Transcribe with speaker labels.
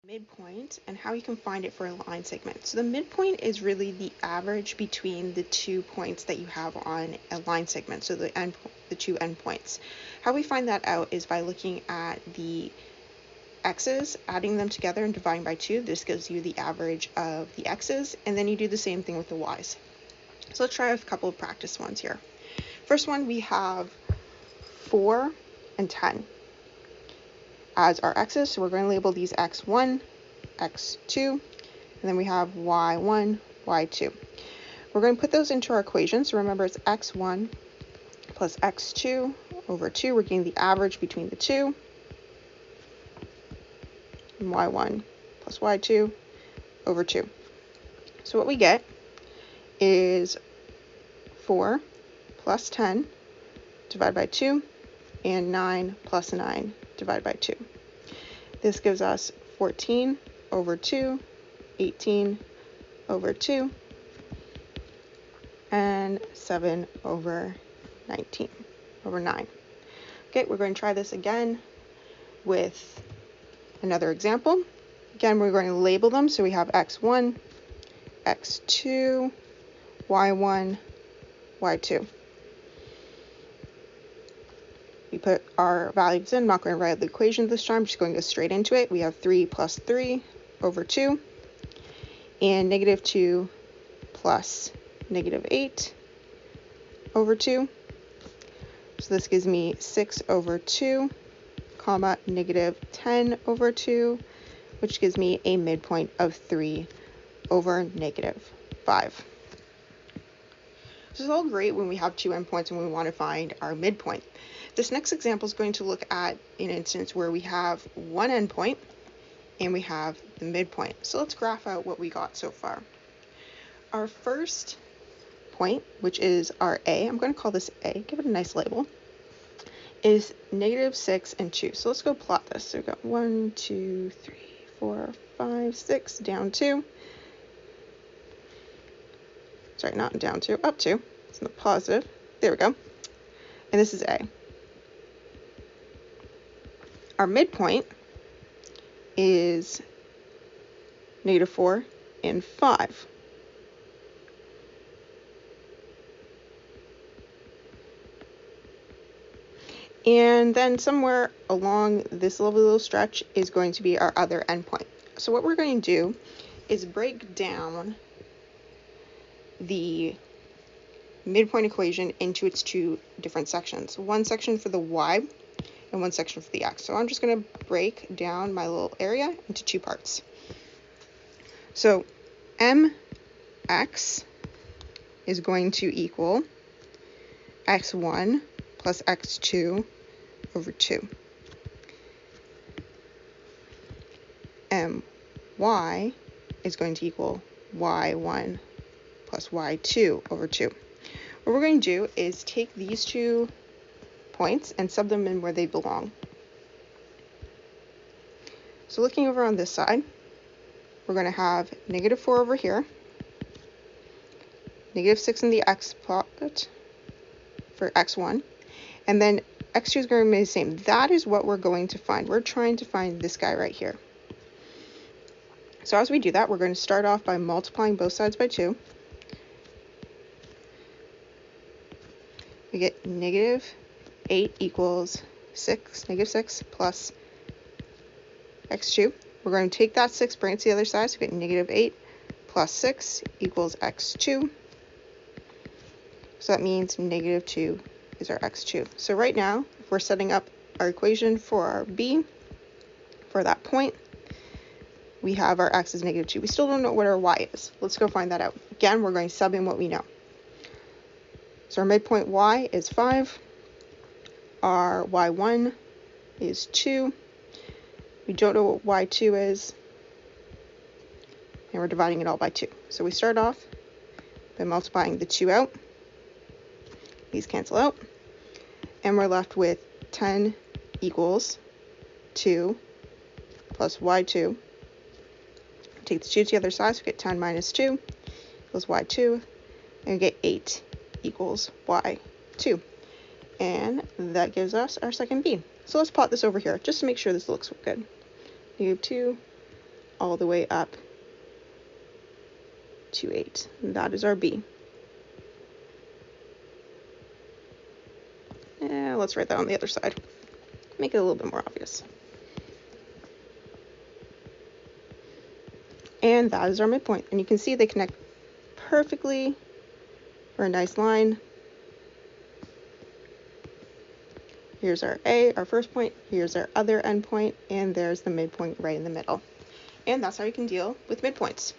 Speaker 1: Midpoint and how you can find it for a line segment. So the midpoint is really the average between the 2 points that you have on a line segment, so the two endpoints. How we find that out is by looking at the x's, adding them together and dividing by 2. This gives you the average of the x's, and then you do the same thing with the y's. So let's try a couple of practice ones here. First one, we have 4 and 10 as our x's, so we're going to label these x1, x2, and then we have y1, y2. We're going to put those into our equation, so remember it's x1 plus x2 over 2. We're getting the average between the two, and y1 plus y2 over 2. So what we get is 4 plus 10 divided by 2, and 9 plus 9 divided by 2. This gives us 14 over 2, 18 over 2, and 7 over 19 over 9. Okay, we're going to try this again with another example. Again, we're going to label them, so we have x1, x2, y1, y2. We put our values in. I'm not going to write the equation this time. I'm just going to go straight into it. We have 3 plus 3 over 2, and negative 2 plus negative 8 over 2. So this gives me 6 over 2, comma, negative 10 over 2, which gives me a midpoint of 3 over negative 5. This is all great when we have two endpoints and we want to find our midpoint. This next example is going to look at an instance where we have one endpoint and we have the midpoint. So let's graph out what we got so far. Our first point, which is our A, I'm going to call this A, give it a nice label, is negative 6 and 2. So let's go plot this. So we've got 1, 2, 3, 4, 5, 6, down 2. Sorry, not down 2, up 2. It's in the positive. There we go. And this is A. Our midpoint is negative 4 and 5. And then somewhere along this little stretch is going to be our other endpoint. So what we're going to do is break down the midpoint equation into its two different sections. One section for the y and one section for the x. So I'm just going to break down my little area into two parts. So mx is going to equal x1 plus x2 over 2. My is going to equal y1 plus y2 over 2. What we're going to do is take these 2 points and sub them in where they belong. So looking over on this side, we're going to have negative 4 over here, negative 6 in the x plot for x1, and then x2 is going to be the same. That is what we're going to find. We're trying to find this guy right here. So as we do that, we're going to start off by multiplying both sides by 2. We get negative 8 equals 6, negative 6 plus x2. We're going to take that 6, bring it to the other side, so we get negative 8 plus 6 equals x2. So that means negative 2 is our x2. So right now, if we're setting up our equation for our b, for that point, we have our x is negative 2. We still don't know what our y is. Let's go find that out. Again, we're going to sub in what we know. So our midpoint y is 5. Our y1 is 2. We don't know what y2 is. And we're dividing it all by 2. So we start off by multiplying the 2 out. These cancel out. And we're left with 10 equals 2 plus y2. Take the 2 to the other side, so we get 10 minus 2 equals y2. And we get 8 equals y2. And that gives us our second b. So let's plot this over here, just to make sure this looks good. Negative 2, all the way up to 8. And that is our B. Let's write that on the other side. Make it a little bit more obvious. And that is our midpoint. And you can see they connect perfectly for a nice line. Here's our A, our first point. Here's our other endpoint. And there's the midpoint right in the middle. And that's how you can deal with midpoints.